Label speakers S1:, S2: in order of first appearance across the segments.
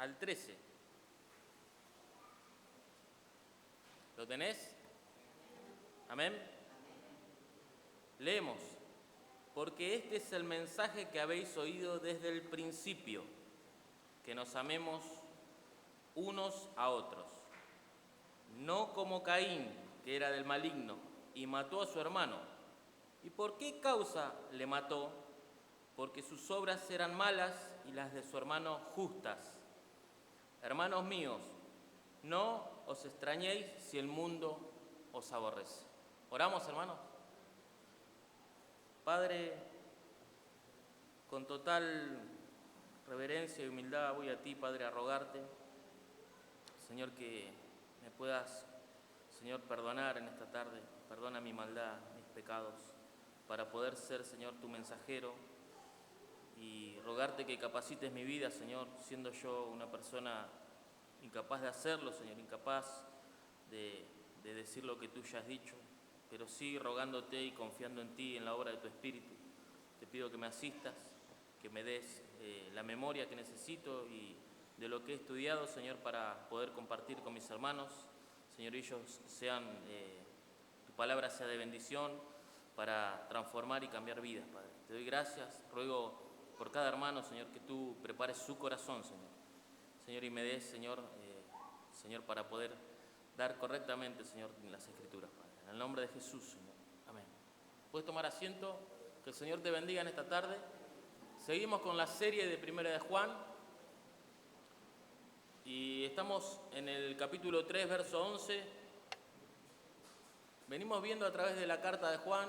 S1: al 13. ¿Lo tenés? Amén. Leemos. Porque este es el mensaje que habéis oído desde el principio, que nos amemos unos a otros. No como Caín, que era del maligno, y mató a su hermano. ¿Y por qué causa le mató? Porque sus obras eran malas y las de su hermano justas. Hermanos míos, no os extrañéis si el mundo os aborrece. ¿Oramos, hermanos? Padre, con total reverencia y humildad voy a ti, Padre, a rogarte, Señor, que me puedas, Señor, perdonar en esta tarde. Perdona mi maldad, mis pecados, para poder ser, Señor, tu mensajero, y rogarte que capacites mi vida, Señor, siendo yo una persona incapaz de hacerlo, Señor, incapaz de decir lo que tú ya has dicho, pero sí rogándote y confiando en ti, en la obra de tu Espíritu. Te pido que me asistas, que me des la memoria que necesito y de lo que he estudiado, Señor, para poder compartir con mis hermanos. Señor, ellos sean, tu palabra sea de bendición para transformar y cambiar vidas, Padre. Te doy gracias, ruego por cada hermano, Señor, que tú prepares su corazón, Señor. Señor, y me des, Señor, Señor, para poder dar correctamente, Señor, las Escrituras, Padre. En el nombre de Jesús, Señor. Amén. Puedes tomar asiento, que el Señor te bendiga en esta tarde. Seguimos con la serie de Primera de Juan. Y estamos en el capítulo 3, verso 11. Venimos viendo a través de la carta de Juan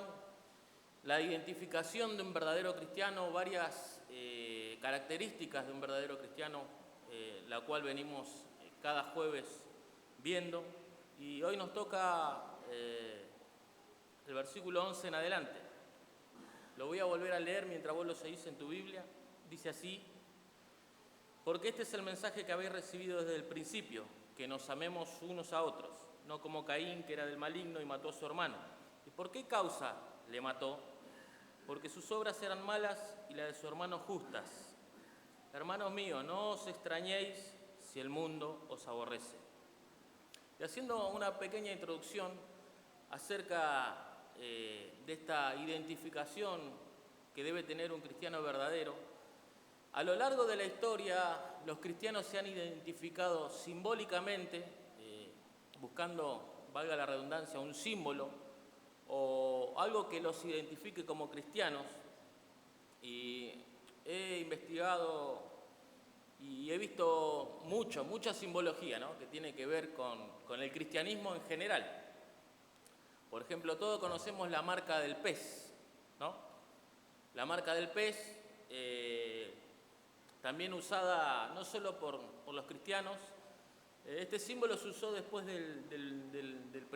S1: la identificación de un verdadero cristiano, varias características de un verdadero cristiano, la cual venimos cada jueves viendo. Y hoy nos toca el versículo 11 en adelante. Lo voy a volver a leer mientras vos lo seguís en tu Biblia. Dice así: porque este es el mensaje que habéis recibido desde el principio, que nos amemos unos a otros, no como Caín, que era del maligno y mató a su hermano. ¿Y por qué causa le mató? Porque sus obras eran malas y las de su hermano justas. Hermanos míos, no os extrañéis si el mundo os aborrece. Y haciendo una pequeña introducción acerca de esta identificación que debe tener un cristiano verdadero, a lo largo de la historia los cristianos se han identificado simbólicamente, buscando, valga la redundancia, un símbolo o algo que los identifique como cristianos. Y he investigado y he visto mucha simbología, ¿no?, que tiene que ver con el cristianismo en general. Por ejemplo, todos conocemos la marca del pez, ¿no? La marca del pez, también usada no solo por los cristianos. Este símbolo se usó después en el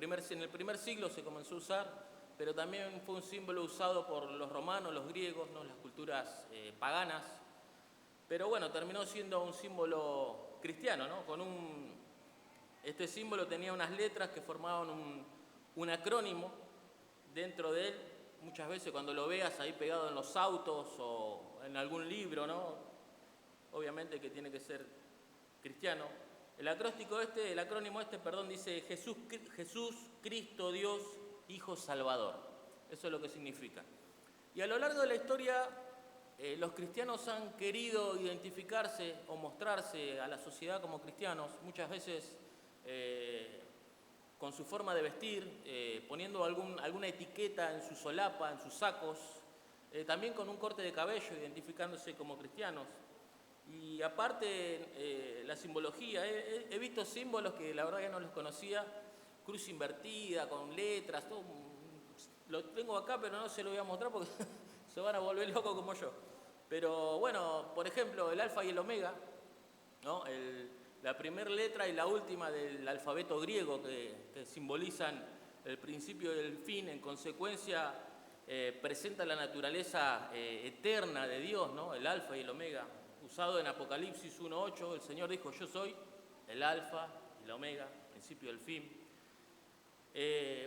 S1: primer siglo se comenzó a usar, pero también fue un símbolo usado por los romanos, los griegos, ¿no?, las culturas paganas. Pero bueno, terminó siendo un símbolo cristiano, ¿no? Este símbolo tenía unas letras que formaban un acrónimo dentro de él. Muchas veces cuando lo veas ahí pegado en los autos o en algún libro, ¿no?, obviamente que tiene que ser cristiano. El acrónimo este, dice Jesús, Cristo, Dios, Hijo Salvador. Eso es lo que significa. Y a lo largo de la historia, los cristianos han querido identificarse o mostrarse a la sociedad como cristianos, muchas veces con su forma de vestir, poniendo alguna etiqueta en su solapa, en sus sacos, también con un corte de cabello, identificándose como cristianos. Y aparte, la simbología, he visto símbolos que la verdad que no los conocía, cruz invertida, con letras, todo. Lo tengo acá, pero no se lo voy a mostrar porque se van a volver locos como yo. Pero bueno, por ejemplo, el alfa y el omega, ¿no?, la primera letra y la última del alfabeto griego que simbolizan el principio y el fin, en consecuencia presenta la naturaleza eterna de Dios, ¿no?, el alfa y el omega. Usado en Apocalipsis 1:8, el Señor dijo: yo soy el alfa y el omega, el principio y el fin.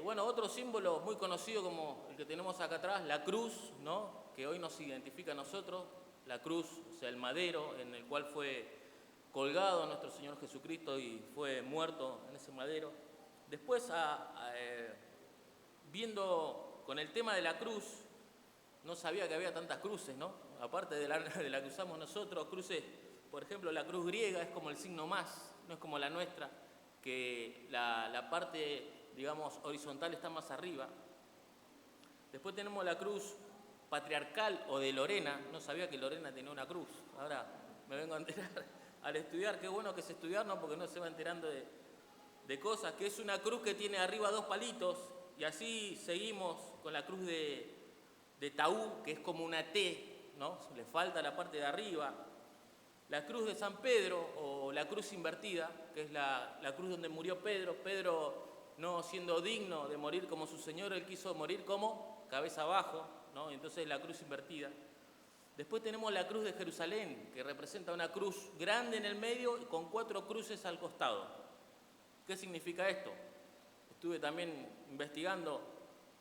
S1: Bueno, otro símbolo muy conocido como el que tenemos acá atrás, la cruz, ¿no?, que hoy nos identifica a nosotros. La cruz, o sea, el madero en el cual fue colgado nuestro Señor Jesucristo y fue muerto en ese madero. Después, viendo con el tema de la cruz, no sabía que había tantas cruces, ¿no? Aparte de la que usamos nosotros, cruces, por ejemplo, la cruz griega es como el signo más, no es como la nuestra, que la parte, digamos, horizontal está más arriba. Después tenemos la cruz patriarcal o de Lorena, no sabía que Lorena tenía una cruz, ahora me vengo a enterar al estudiar, qué bueno que es estudiar, ¿no? Porque no se va enterando de cosas, que es una cruz que tiene arriba 2 palitos, y así seguimos con la cruz de Taú, que es como una T, ¿no? Le falta la parte de arriba. La cruz de San Pedro, o la cruz invertida, que es la cruz donde murió Pedro. Pedro, no siendo digno de morir como su Señor, él quiso morir como cabeza abajo, ¿no? Entonces la cruz invertida. Después tenemos la cruz de Jerusalén, que representa una cruz grande en el medio y con 4 cruces al costado. ¿Qué significa esto? Estuve también investigando.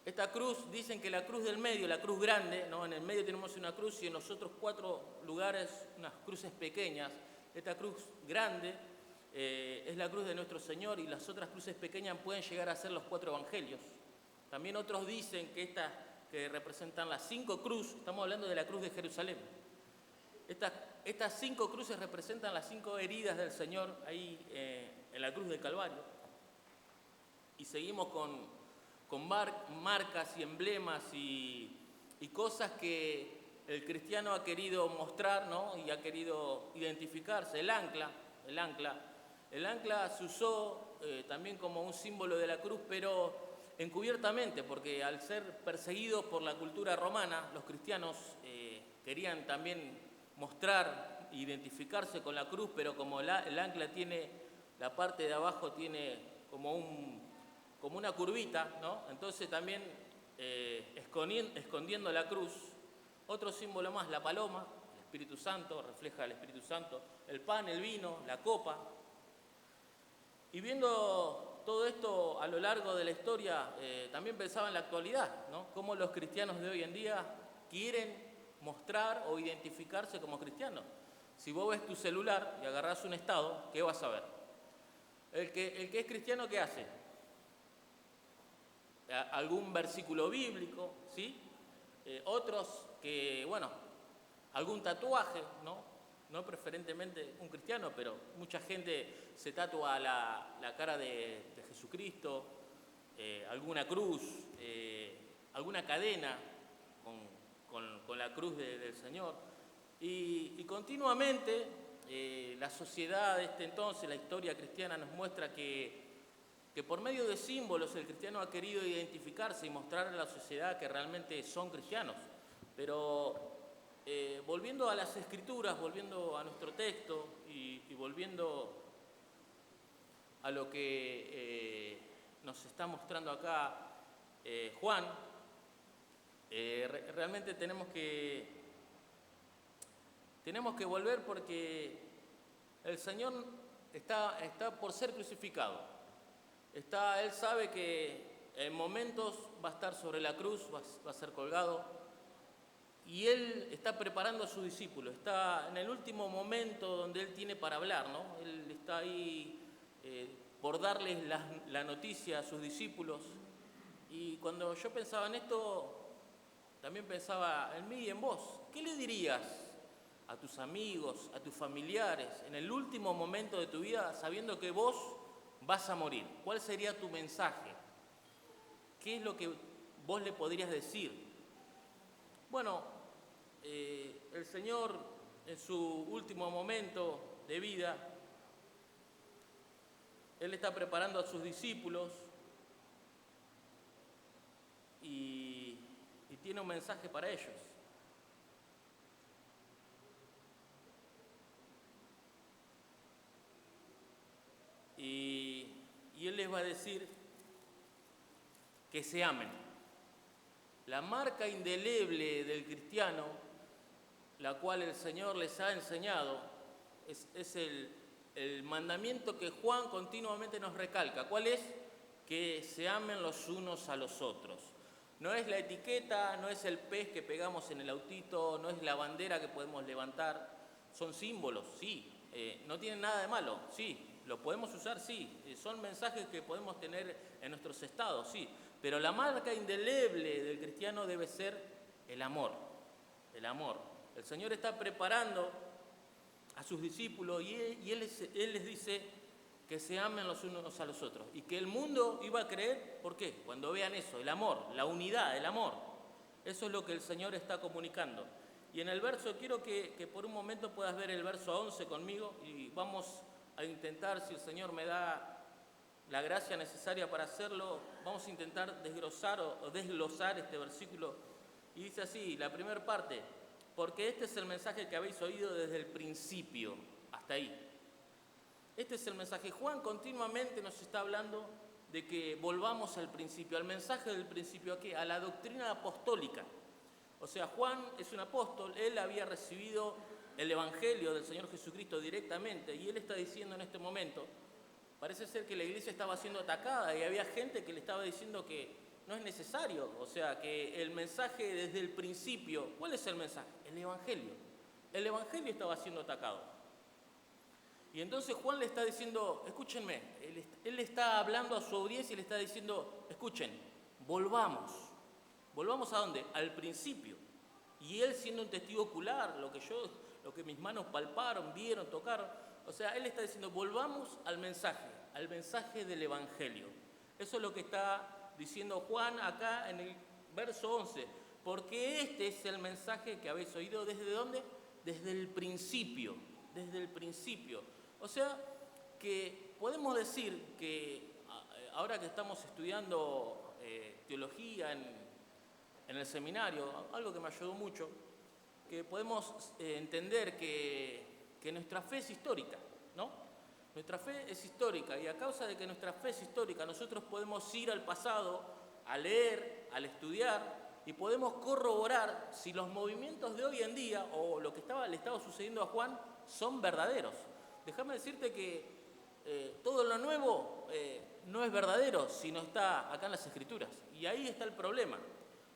S1: Esta cruz, dicen que la cruz del medio, la cruz grande, ¿no? En el medio tenemos una cruz y en los otros 4 lugares unas cruces pequeñas. Esta cruz grande es la cruz de nuestro Señor, y las otras cruces pequeñas pueden llegar a ser los 4 evangelios. También otros dicen que estas que representan las 5 cruces, estamos hablando de la cruz de Jerusalén. Estas 5 cruces representan las 5 heridas del Señor ahí en la cruz del Calvario. Y seguimos con marcas y emblemas y cosas que el cristiano ha querido mostrar, ¿no? Y ha querido identificarse. El ancla se usó también como un símbolo de la cruz, pero encubiertamente, porque al ser perseguidos por la cultura romana, los cristianos querían también mostrar, identificarse con la cruz, pero como el ancla tiene, la parte de abajo tiene como una curvita, ¿no? Entonces también escondiendo la cruz. Otro símbolo más, la paloma, el Espíritu Santo, refleja el Espíritu Santo, el pan, el vino, la copa. Y viendo todo esto a lo largo de la historia, también pensaba en la actualidad, ¿no? Cómo los cristianos de hoy en día quieren mostrar o identificarse como cristianos. Si vos ves tu celular y agarrás un estado, ¿qué vas a ver? El que es cristiano, ¿qué hace? Algún versículo bíblico, ¿sí? Otros que, bueno, algún tatuaje, ¿no? No preferentemente un cristiano, pero mucha gente se tatúa la cara de Jesucristo, alguna cruz, alguna cadena con la cruz del Señor. Y continuamente la sociedad de este entonces, la historia cristiana nos muestra que por medio de símbolos el cristiano ha querido identificarse y mostrar a la sociedad que realmente son cristianos. Pero volviendo a las Escrituras, volviendo a nuestro texto y volviendo a lo que nos está mostrando acá Juan, realmente tenemos que volver, porque el Señor está por ser crucificado. Él sabe que en momentos va a estar sobre la cruz, va a ser colgado, y Él está preparando a sus discípulos. Está en el último momento donde Él tiene para hablar, ¿no? Él está ahí por darles la noticia a sus discípulos. Y cuando yo pensaba en esto, también pensaba en mí y en vos. ¿Qué le dirías a tus amigos, a tus familiares, en el último momento de tu vida, sabiendo que vos vas a morir? ¿Cuál sería tu mensaje? ¿Qué es lo que vos le podrías decir? Bueno, el Señor en su último momento de vida, Él está preparando a sus discípulos y tiene un mensaje para ellos. Y Él les va a decir que se amen. La marca indeleble del cristiano, la cual el Señor les ha enseñado, es el mandamiento que Juan continuamente nos recalca. ¿Cuál es? Que se amen los unos a los otros. No es la etiqueta, no es el pez que pegamos en el autito, no es la bandera que podemos levantar. Son símbolos, sí. no tienen nada de malo, sí. ¿Lo podemos usar? Sí. Son mensajes que podemos tener en nuestros estados, sí. Pero la marca indeleble del cristiano debe ser el amor. El amor. El Señor está preparando a sus discípulos y Él les dice que se amen los unos a los otros. Y que el mundo iba a creer, ¿por qué? Cuando vean eso, el amor, la unidad, el amor. Eso es lo que el Señor está comunicando. Y en el verso, quiero que por un momento puedas ver el verso 11 conmigo y vamos a intentar, si el Señor me da la gracia necesaria para hacerlo, vamos a intentar desglosar o desglosar este versículo. Y dice así, la primera parte: porque este es el mensaje que habéis oído desde el principio, hasta ahí. Este es el mensaje. Juan continuamente nos está hablando de que volvamos al principio, al mensaje del principio, ¿a qué? A la doctrina apostólica. O sea, Juan es un apóstol, él había recibido el Evangelio del Señor Jesucristo directamente, y él está diciendo en este momento, parece ser que la iglesia estaba siendo atacada y había gente que le estaba diciendo que no es necesario, o sea, que el mensaje desde el principio, ¿cuál es el mensaje? El Evangelio. El Evangelio estaba siendo atacado. Y entonces Juan le está diciendo, escúchenme, él está hablando a su audiencia y le está diciendo, escuchen, volvamos ¿a dónde? Al principio. Y él siendo un testigo ocular, lo que mis manos palparon, vieron, tocaron, o sea, él está diciendo, volvamos al mensaje del Evangelio. Eso es lo que está diciendo Juan acá en el verso 11, porque este es el mensaje que habéis oído, ¿desde dónde? Desde el principio, O sea, que podemos decir que ahora que estamos estudiando teología en el seminario, algo que me ayudó mucho, que podemos entender que nuestra fe es histórica, ¿no? Nuestra fe es histórica, y a causa de que nuestra fe es histórica, nosotros podemos ir al pasado, a leer, al estudiar, y podemos corroborar si los movimientos de hoy en día, o lo que le estaba sucediendo a Juan, son verdaderos. Déjame decirte que todo lo nuevo no es verdadero si no está acá en las Escrituras, y ahí está el problema.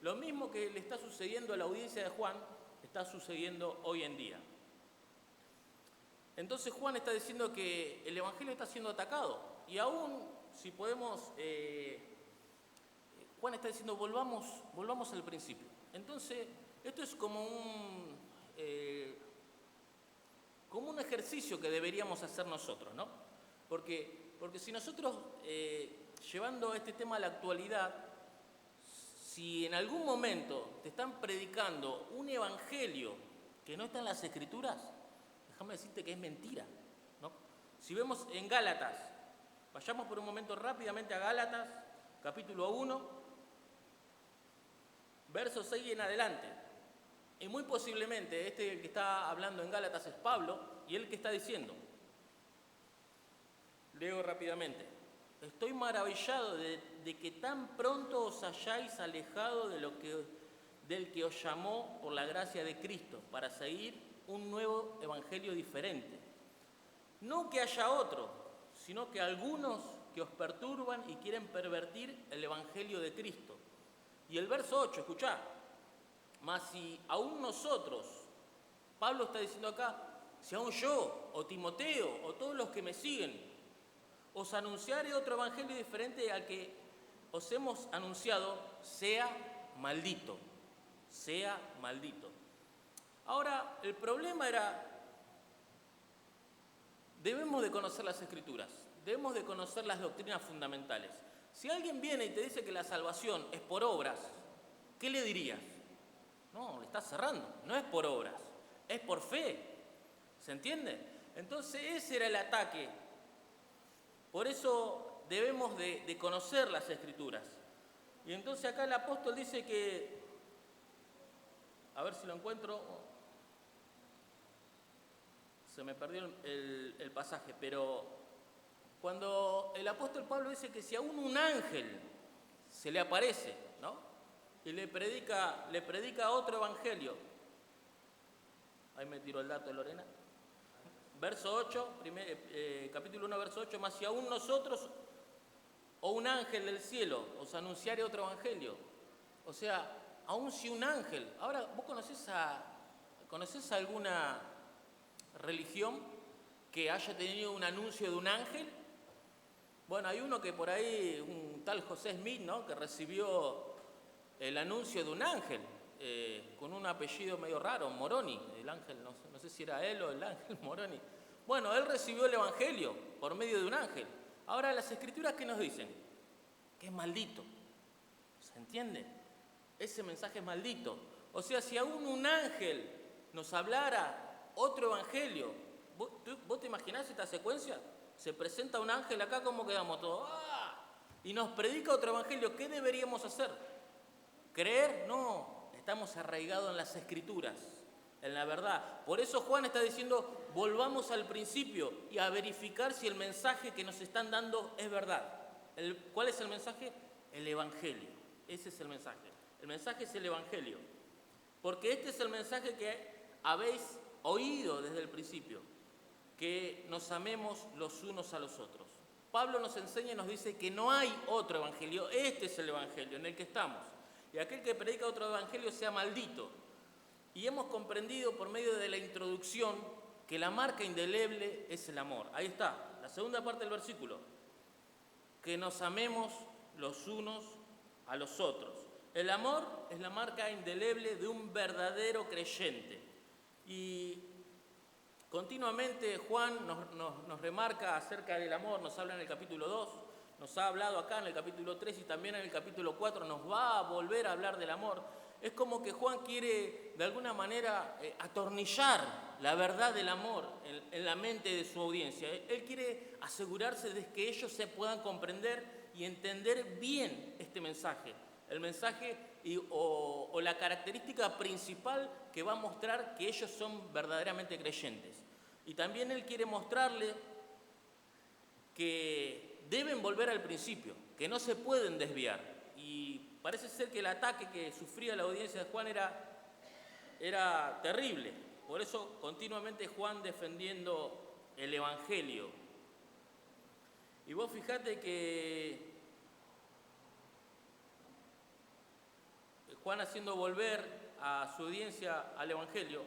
S1: Lo mismo que le está sucediendo a la audiencia de Juan, está sucediendo hoy en día. Entonces Juan está diciendo que el Evangelio está siendo atacado. Y aún, si podemos, Juan está diciendo, volvamos al principio. Entonces, esto es como un ejercicio que deberíamos hacer nosotros, ¿no? Porque si nosotros, llevando este tema a la actualidad, si en algún momento te están predicando un evangelio que no está en las Escrituras, déjame decirte que es mentira, ¿no? Si vemos en Gálatas, vayamos por un momento rápidamente a Gálatas, capítulo 1, verso 6 en adelante. Y muy posiblemente que está hablando en Gálatas es Pablo, y él que está diciendo, leo rápidamente: estoy maravillado de que tan pronto os hayáis alejado del que os llamó por la gracia de Cristo, para seguir un nuevo evangelio diferente. No que haya otro, sino que algunos que os perturban y quieren pervertir el evangelio de Cristo. Y el verso 8, escuchá: mas si aún nosotros, Pablo está diciendo acá, si aún yo, o Timoteo, o todos los que me siguen, os anunciare otro evangelio diferente al que os hemos anunciado, sea maldito. Ahora, el problema era, debemos de conocer las Escrituras, debemos de conocer las doctrinas fundamentales. Si alguien viene y te dice que la salvación es por obras, ¿qué le dirías? No, le estás cerrando, no es por obras, es por fe. ¿Se entiende? Entonces ese era el ataque. Por eso debemos de conocer las Escrituras. Y entonces acá el apóstol dice que, a ver si lo encuentro, se me perdió el pasaje, pero cuando el apóstol Pablo dice que si aún un ángel se le aparece, ¿no? Y le predica otro evangelio, ahí me tiró el dato Lorena, verso 8, capítulo 1, verso 8, mas si aún nosotros o un ángel del cielo os anunciare otro evangelio, o sea, aún si un ángel. Ahora, ¿vos conocés alguna religión que haya tenido un anuncio de un ángel. Bueno, hay uno que por ahí, un tal José Smith, ¿no?, que recibió el anuncio de un ángel, con un apellido medio raro, Moroni, el ángel, no sé si era él o el ángel Moroni. Bueno, él recibió el evangelio por medio de un ángel. Ahora, las escrituras, ¿qué nos dicen? Que es maldito. ¿Se entiende? Ese mensaje es maldito. O sea, si aún un ángel nos hablara otro evangelio, ¿vos te imaginás esta secuencia? Se presenta un ángel acá, ¿cómo quedamos todos? ¡Ah! Y nos predica otro evangelio. ¿Qué deberíamos hacer? ¿Creer? No. Estamos arraigados en las escrituras, en la verdad. Por eso Juan está diciendo, volvamos al principio y a verificar si el mensaje que nos están dando es verdad. ¿Cuál es el mensaje? El evangelio. Ese es el mensaje. El mensaje es el evangelio. Porque este es el mensaje que habéis oído desde el principio, que nos amemos los unos a los otros. Pablo nos enseña y nos dice que no hay otro evangelio. Este es el evangelio en el que estamos. Y aquel que predica otro evangelio sea maldito. Y hemos comprendido por medio de la introducción que la marca indeleble es el amor. Ahí está, la segunda parte del versículo. Que nos amemos los unos a los otros. El amor es la marca indeleble de un verdadero creyente. Y continuamente Juan nos remarca acerca del amor, nos habla en el capítulo 2, nos ha hablado acá en el capítulo 3 y también en el capítulo 4 nos va a volver a hablar del amor. Es como que Juan quiere de alguna manera atornillar la verdad del amor en la mente de su audiencia. Él quiere asegurarse de que ellos se puedan comprender y entender bien este mensaje. El mensaje o la característica principal que va a mostrar que ellos son verdaderamente creyentes. Y también él quiere mostrarle que deben volver al principio, que no se pueden desviar. Y parece ser que el ataque que sufría la audiencia de Juan era terrible. Por eso continuamente Juan defendiendo el evangelio. Y vos fijate que Juan, haciendo volver a su audiencia al evangelio,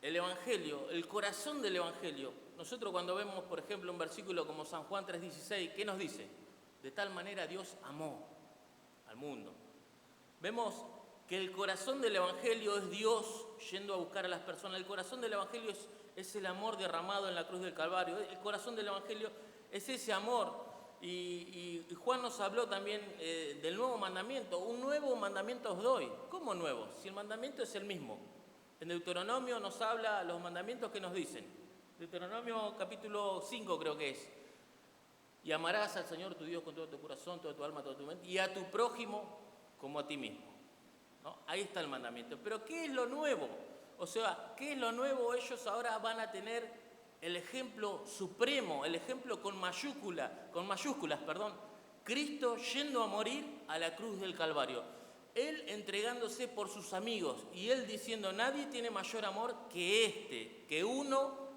S1: el corazón del evangelio. Nosotros cuando vemos, por ejemplo, un versículo como San Juan 3:16, ¿qué nos dice? De tal manera Dios amó al mundo. Vemos que el corazón del evangelio es Dios yendo a buscar a las personas. El corazón del evangelio es el amor derramado en la cruz del Calvario. El corazón del evangelio es ese amor. Y Juan nos habló también del nuevo mandamiento. Un nuevo mandamiento os doy. ¿Cómo nuevo? Si el mandamiento es el mismo. En Deuteronomio nos habla los mandamientos que nos dicen. Deuteronomio capítulo 5 creo que es. Y amarás al Señor tu Dios con todo tu corazón, toda tu alma, toda tu mente, y a tu prójimo como a ti mismo. ¿No? Ahí está el mandamiento. Pero ¿qué es lo nuevo? O sea, ¿qué es lo nuevo? Ellos ahora van a tener el ejemplo supremo, el ejemplo con mayúsculas, Cristo yendo a morir a la cruz del Calvario. Él entregándose por sus amigos y él diciendo, nadie tiene mayor amor que que uno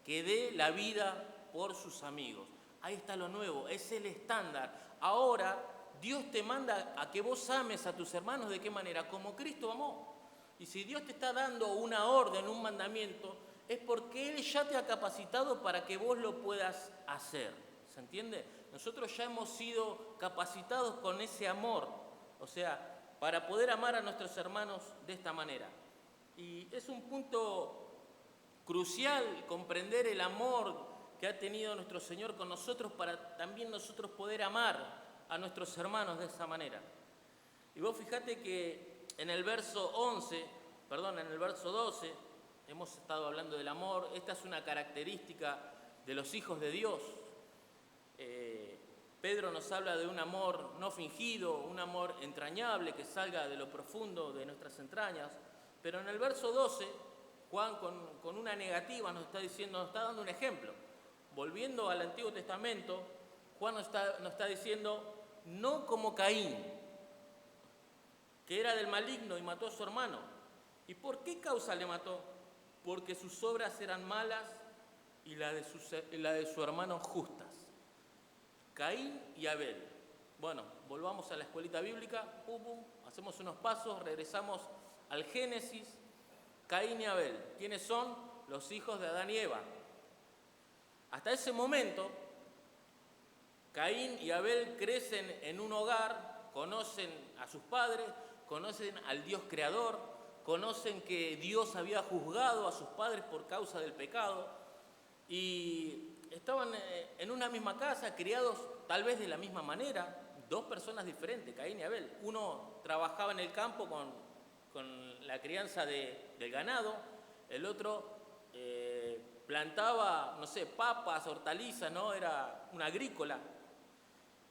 S1: que dé la vida por sus amigos. Ahí está lo nuevo, es el estándar. Ahora Dios te manda a que vos ames a tus hermanos, ¿de qué manera? Como Cristo amó. Y si Dios te está dando una orden, un mandamiento, es porque Él ya te ha capacitado para que vos lo puedas hacer. ¿Se entiende? Nosotros ya hemos sido capacitados con ese amor, o sea, para poder amar a nuestros hermanos de esta manera. Y es un punto crucial comprender el amor que ha tenido nuestro Señor con nosotros para también nosotros poder amar a nuestros hermanos de esa manera. Y vos fijate que en el verso 12, hemos estado hablando del amor. Esta es una característica de los hijos de Dios. Pedro nos habla de un amor no fingido, un amor entrañable que salga de lo profundo de nuestras entrañas. Pero en el verso 12, Juan con una negativa nos está dando un ejemplo. Volviendo al Antiguo Testamento, Juan nos está diciendo, no como Caín, que era del maligno y mató a su hermano. ¿Y por qué causa le mató? Porque sus obras eran malas y la de su hermano justas. Caín y Abel. Bueno, volvamos a la escuelita bíblica, hacemos unos pasos, regresamos al Génesis. Caín y Abel, ¿quiénes son? Los hijos de Adán y Eva. Hasta ese momento, Caín y Abel crecen en un hogar, conocen a sus padres, conocen al Dios creador, conocen que Dios había juzgado a sus padres por causa del pecado y estaban en una misma casa, criados tal vez de la misma manera, dos personas diferentes, Caín y Abel. Uno trabajaba en el campo con la crianza del ganado, el otro plantaba, no sé, papas, hortalizas, ¿no? Era un agrícola.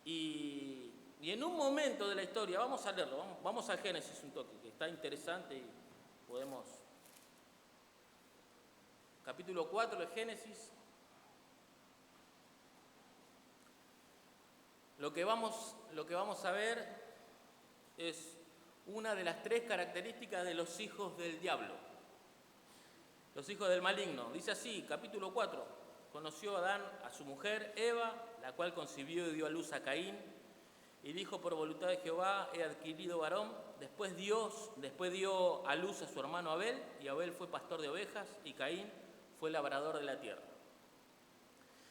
S1: Y en un momento de la historia, vamos a leerlo, vamos al Génesis un toque, que está interesante y podemos... Capítulo 4 de Génesis. Lo que vamos a ver es una de las tres características de los hijos del diablo, los hijos del maligno. Dice así, capítulo 4, conoció Adán a su mujer Eva, la cual concibió y dio a luz a Caín, y dijo: por voluntad de Jehová he adquirido varón. Después dio a luz a su hermano Abel, y Abel fue pastor de ovejas, y Caín fue labrador de la tierra.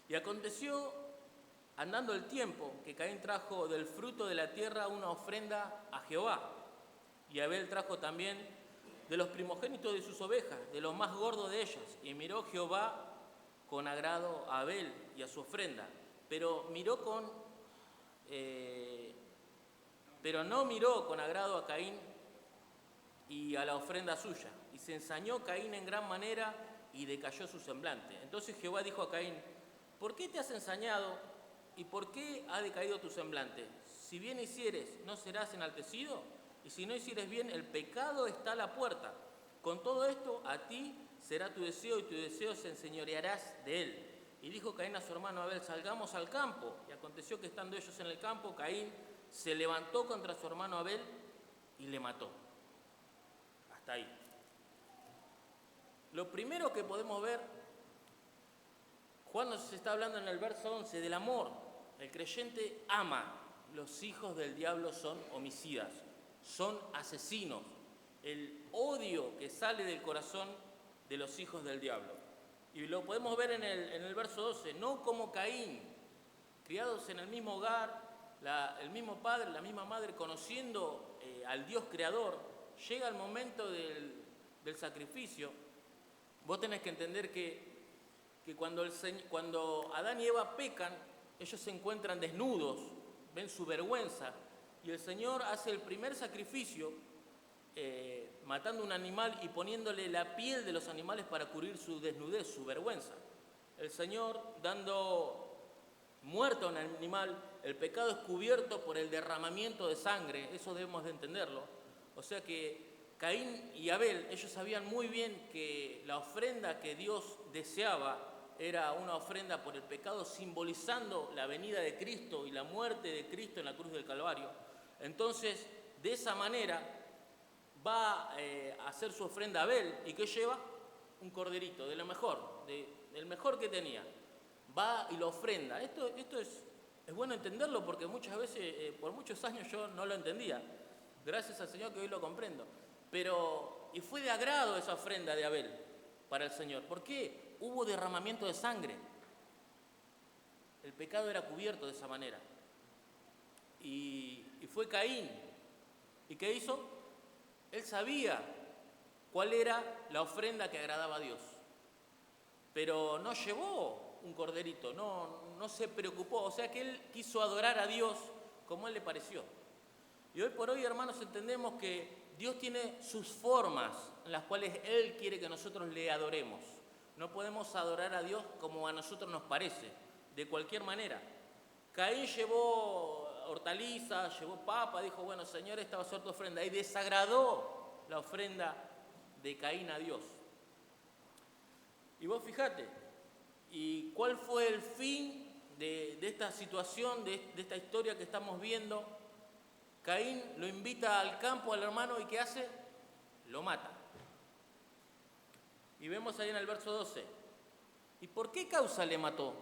S1: Y aconteció, andando el tiempo, que Caín trajo del fruto de la tierra una ofrenda a Jehová, y Abel trajo también de los primogénitos de sus ovejas, de lo más gordo de ellas. Y miró Jehová con agrado a Abel y a su ofrenda, pero no miró con agrado a Caín y a la ofrenda suya. Y se ensañó Caín en gran manera y decayó su semblante. Entonces Jehová dijo a Caín: ¿por qué te has ensañado y por qué ha decaído tu semblante? Si bien hicieres, ¿no serás enaltecido? Y si no hicieres bien, el pecado está a la puerta. Con todo esto, a ti será tu deseo y tu deseo se enseñorearás de él. Y dijo Caín a su hermano Abel: salgamos al campo. Y aconteció que estando ellos en el campo, Caín se levantó contra su hermano Abel y le mató. Hasta ahí. Lo primero que podemos ver, Juan nos está hablando en el verso 11 del amor. El creyente ama. Los hijos del diablo son homicidas, son asesinos. El odio que sale del corazón de los hijos del diablo. Y lo podemos ver en el verso 12, no como Caín, criados en el mismo hogar, el mismo padre, la misma madre, conociendo al Dios creador. Llega el momento del sacrificio. Vos tenés que entender que cuando Adán y Eva pecan, ellos se encuentran desnudos, ven su vergüenza, y el Señor hace el primer sacrificio, matando un animal y poniéndole la piel de los animales para cubrir su desnudez, su vergüenza. El Señor, dando muerto a un animal, el pecado es cubierto por el derramamiento de sangre, eso debemos de entenderlo. O sea que Caín y Abel, ellos sabían muy bien que la ofrenda que Dios deseaba era una ofrenda por el pecado, simbolizando la venida de Cristo y la muerte de Cristo en la cruz del Calvario. Entonces, de esa manera, va a hacer su ofrenda a Abel. ¿Y qué lleva? Un corderito, de lo mejor, del mejor que tenía. Va y lo ofrenda. Esto es bueno entenderlo, porque muchas veces, por muchos años yo no lo entendía. Gracias al Señor que hoy lo comprendo. Y fue de agrado esa ofrenda de Abel para el Señor. ¿Por qué? Hubo derramamiento de sangre. El pecado era cubierto de esa manera. Y fue Caín. ¿Y qué hizo? Él sabía cuál era la ofrenda que agradaba a Dios. Pero no llevó un corderito, no se preocupó. O sea que él quiso adorar a Dios como a él le pareció. Y hoy por hoy, hermanos, entendemos que Dios tiene sus formas en las cuales Él quiere que nosotros le adoremos. No podemos adorar a Dios como a nosotros nos parece, de cualquier manera. Caín llevó hortalizas, llevó papa, dijo: bueno, Señor, esta va a ser tu ofrenda. Y desagradó la ofrenda de Caín a Dios. Y vos fijate, ¿y cuál fue el fin de esta situación, de esta historia que estamos viendo? Caín lo invita al campo al hermano y ¿qué hace? Lo mata. Y vemos ahí en el verso 12. ¿Y por qué causa le mató?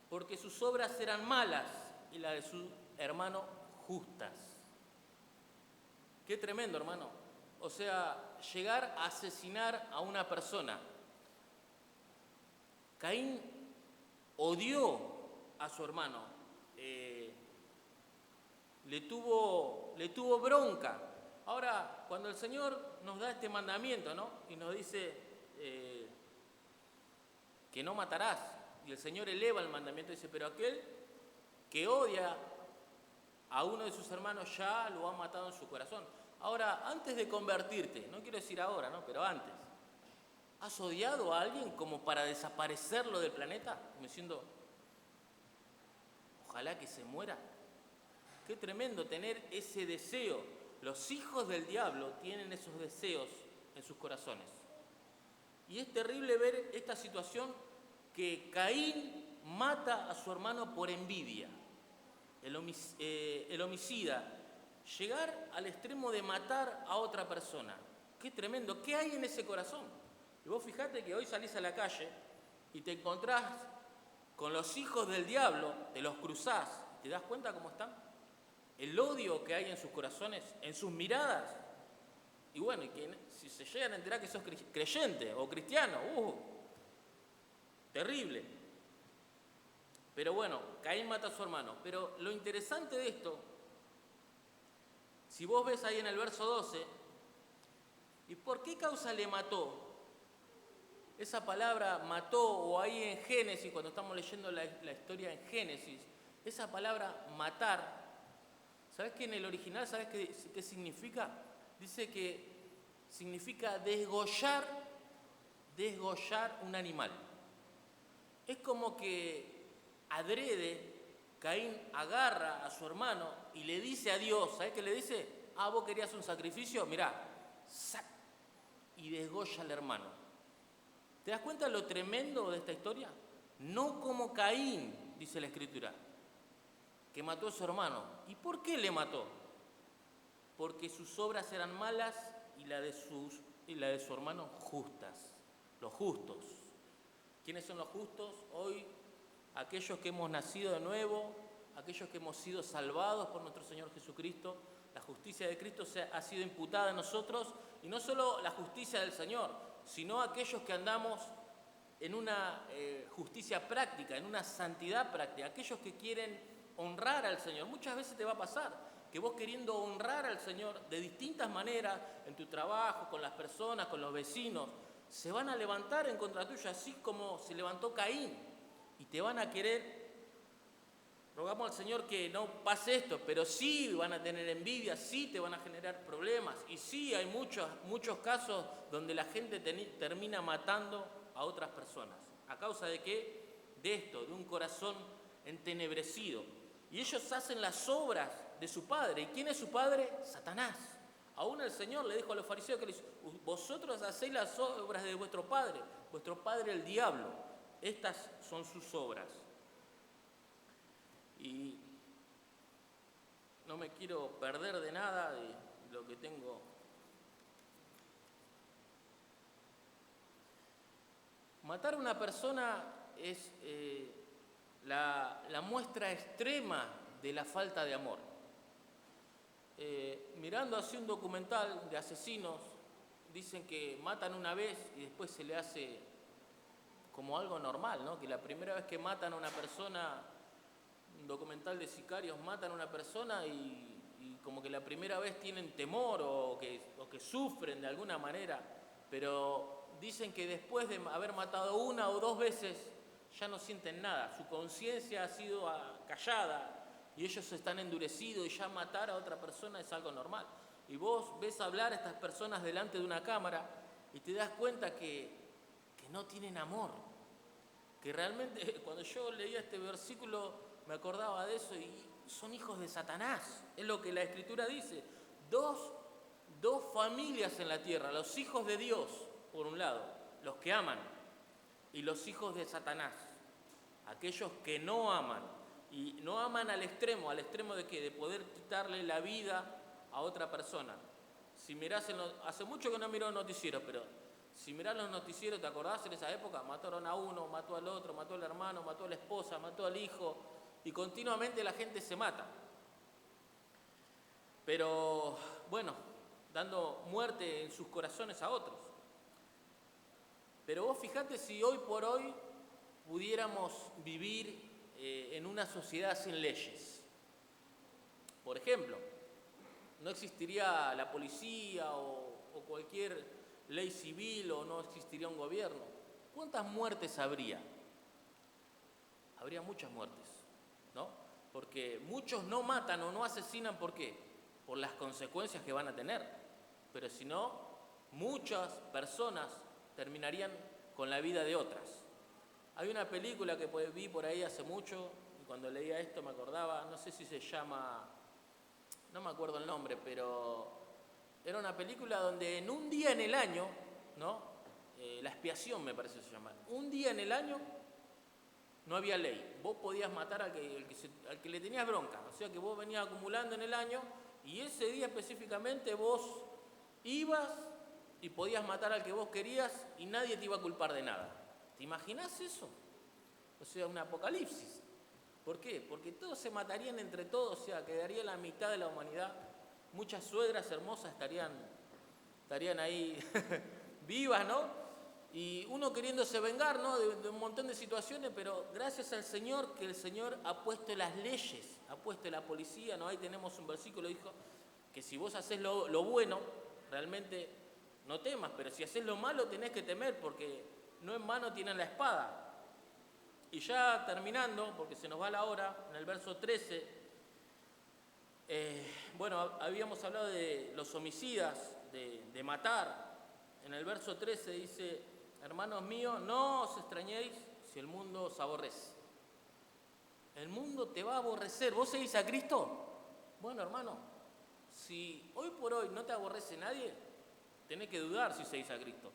S1: Porque sus obras eran malas y las de su hermano justas. Qué tremendo, hermano. O sea, llegar a asesinar a una persona. Caín odió a su hermano, le tuvo bronca. Ahora, cuando el Señor nos da este mandamiento, ¿no? Y nos dice que no matarás, y el Señor eleva el mandamiento y dice, pero aquel que odia a uno de sus hermanos ya lo ha matado en su corazón. Ahora, antes de convertirte, no quiero decir ahora, ¿no? Pero antes, ¿has odiado a alguien como para desaparecerlo del planeta? Como diciendo, ojalá que se muera. Qué tremendo tener ese deseo. Los hijos del diablo tienen esos deseos en sus corazones. Y es terrible ver esta situación que Caín mata a su hermano por envidia. El homicida, llegar al extremo de matar a otra persona. Qué tremendo. ¿Qué hay en ese corazón? Y vos fijate que hoy salís a la calle y te encontrás con los hijos del diablo, te los cruzás, ¿te das cuenta cómo están? El odio que hay en sus corazones, en sus miradas. Y bueno, y que si se llegan a enterar que sos creyente o cristiano, terrible. Pero bueno, Caín mata a su hermano. Pero lo interesante de esto, si vos ves ahí en el verso 12, ¿y por qué causa le mató? Esa palabra mató, o ahí en Génesis, cuando estamos leyendo la historia en Génesis, esa palabra matar, ¿sabes qué en el original, sabes qué significa? Dice que significa desgollar un animal. Es como que adrede, Caín agarra a su hermano y le dice a Dios, ¿sabes qué le dice? Vos querías un sacrificio, mirá, ¡sac! Y desgolla al hermano. ¿Te das cuenta lo tremendo de esta historia? No como Caín, dice la Escritura, que mató a su hermano. ¿Y por qué le mató? Porque sus obras eran malas y la de su hermano justas. Los justos. ¿Quiénes son los justos? Hoy, aquellos que hemos nacido de nuevo, aquellos que hemos sido salvados por nuestro Señor Jesucristo. La justicia de Cristo ha sido imputada a nosotros, y no solo la justicia del Señor, sino aquellos que andamos en una justicia práctica, en una santidad práctica, aquellos que quieren honrar al Señor. Muchas veces te va a pasar que vos, queriendo honrar al Señor de distintas maneras, en tu trabajo, con las personas, con los vecinos, se van a levantar en contra tuya, así como se levantó Caín, y te van a querer. Rogamos al Señor que no pase esto, pero sí van a tener envidia, sí te van a generar problemas, y sí hay muchos casos donde la gente termina matando a otras personas. ¿A causa de qué? De esto, de un corazón entenebrecido. Y ellos hacen las obras de su padre. ¿Y quién es su padre? Satanás. Aún el Señor le dijo a los fariseos que vosotros hacéis las obras de vuestro padre el diablo. Estas son sus obras. Y no me quiero perder de nada de lo que tengo. Matar a una persona es la muestra extrema de la falta de amor. Mirando así un documental de asesinos, dicen que matan una vez y después se le hace como algo normal, ¿no? Que la primera vez que matan a una persona, un documental de sicarios, matan a una persona y como que la primera vez tienen temor o que sufren de alguna manera, pero dicen que después de haber matado una o dos veces ya no sienten nada, su conciencia ha sido callada y ellos están endurecidos, y ya matar a otra persona es algo normal. Y vos ves hablar a estas personas delante de una cámara y te das cuenta que no tienen amor, que realmente cuando yo leía este versículo me acordaba de eso, y son hijos de Satanás, es lo que la Escritura dice. Dos familias en la tierra, los hijos de Dios, por un lado, los que aman, y los hijos de Satanás, aquellos que no aman, y no aman al extremo de ¿qué? De poder quitarle la vida a otra persona. Si mirás, hace mucho que no miro noticieros, pero si mirás los noticieros, ¿te acordás? En esa época mataron a uno, mató al otro, mató al hermano, mató a la esposa, mató al hijo, y continuamente la gente se mata. Pero bueno, dando muerte en sus corazones a otros. Pero vos fijate si hoy por hoy pudiéramos vivir en una sociedad sin leyes. Por ejemplo, no existiría la policía o cualquier ley civil, o no existiría un gobierno. ¿Cuántas muertes habría? Habría muchas muertes, ¿no? Porque muchos no matan o no asesinan, ¿por qué? Por las consecuencias que van a tener. Pero si no, muchas personas terminarían con la vida de otras. Hay una película que vi por ahí hace mucho, y cuando leía esto me acordaba, no sé si se llama, no me acuerdo el nombre, pero era una película donde en un día en el año, ¿no? La expiación me parece que se llama. Un día en el año no había ley. Vos podías matar al que le tenías bronca. O sea que vos venías acumulando en el año y ese día específicamente vos ibas y podías matar al que vos querías y nadie te iba a culpar de nada. ¿Te imaginás eso? O sea, un apocalipsis. ¿Por qué? Porque todos se matarían entre todos, o sea, quedaría la mitad de la humanidad. Muchas suegras hermosas estarían ahí vivas, ¿no? Y uno queriéndose vengar, ¿no? de un montón de situaciones, pero gracias al Señor, que el Señor ha puesto las leyes, ha puesto la policía, ¿no? Ahí tenemos un versículo que dijo que si vos haces lo bueno, realmente no temas, pero si haces lo malo tenés que temer, porque no en vano tienen la espada. Y ya terminando, porque se nos va la hora, en el verso 13, bueno, habíamos hablado de los homicidas, de matar. En el verso 13 dice: hermanos míos, no os extrañéis si el mundo os aborrece. El mundo te va a aborrecer. ¿Vos seguís a Cristo? Bueno, hermano, si hoy por hoy no te aborrece nadie, tenés que dudar si seguís a Cristo.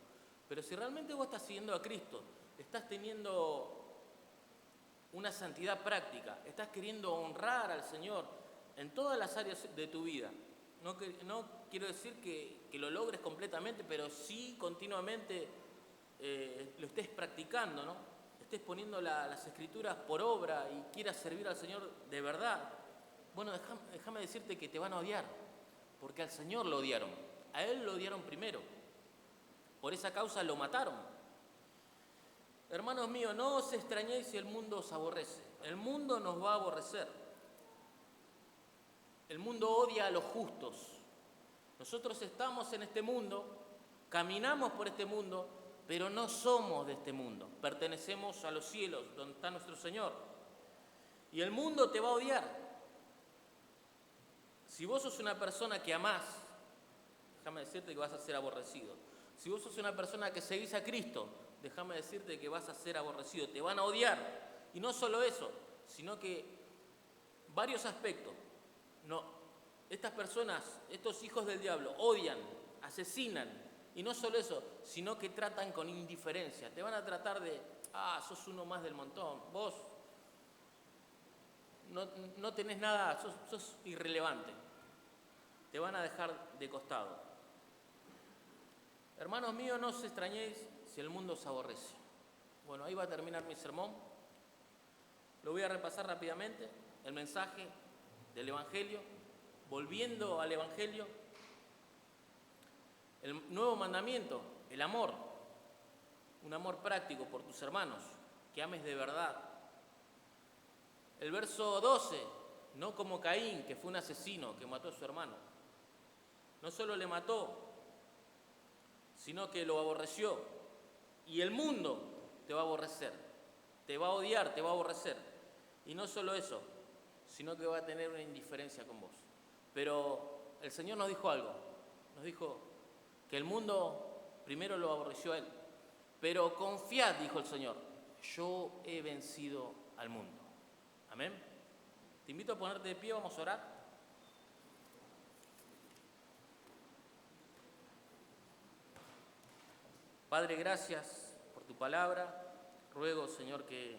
S1: Pero si realmente vos estás siguiendo a Cristo, estás teniendo una santidad práctica, estás queriendo honrar al Señor en todas las áreas de tu vida. No quiero decir que lo logres completamente, pero sí continuamente lo estés practicando, ¿no? Estés poniendo las Escrituras por obra y quieras servir al Señor de verdad. Bueno, déjame decirte que te van a odiar, porque al Señor lo odiaron, a Él lo odiaron primero, por esa causa lo mataron. Hermanos míos, no os extrañéis si el mundo os aborrece. El mundo nos va a aborrecer. El mundo odia a los justos. Nosotros estamos en este mundo, caminamos por este mundo, pero no somos de este mundo. Pertenecemos a los cielos, donde está nuestro Señor. Y el mundo te va a odiar. Si vos sos una persona que amás, déjame decirte que vas a ser aborrecido. Si vos sos una persona que seguís a Cristo, déjame decirte que vas a ser aborrecido. Te van a odiar. Y no solo eso, sino que varios aspectos. No, estas personas, estos hijos del diablo, odian, asesinan, y no solo eso, sino que tratan con indiferencia. Te van a tratar de, sos uno más del montón, vos no tenés nada, sos irrelevante. Te van a dejar de costado. Hermanos míos, no os extrañéis si el mundo os aborrece. Bueno, ahí va a terminar mi sermón. Lo voy a repasar rápidamente, el mensaje del Evangelio. Volviendo al Evangelio, el nuevo mandamiento, el amor, un amor práctico por tus hermanos, que ames de verdad. El verso 12, no como Caín, que fue un asesino, que mató a su hermano. No solo le mató, sino que lo aborreció. Y el mundo te va a aborrecer, te va a odiar, te va a aborrecer. Y no solo eso, sino que va a tener una indiferencia con vos. Pero el Señor nos dijo algo, nos dijo que el mundo primero lo aborreció a Él. Pero confiad, dijo el Señor, yo he vencido al mundo. Amén. Te invito a ponerte de pie, vamos a orar. Padre, gracias por tu palabra. Ruego, Señor, que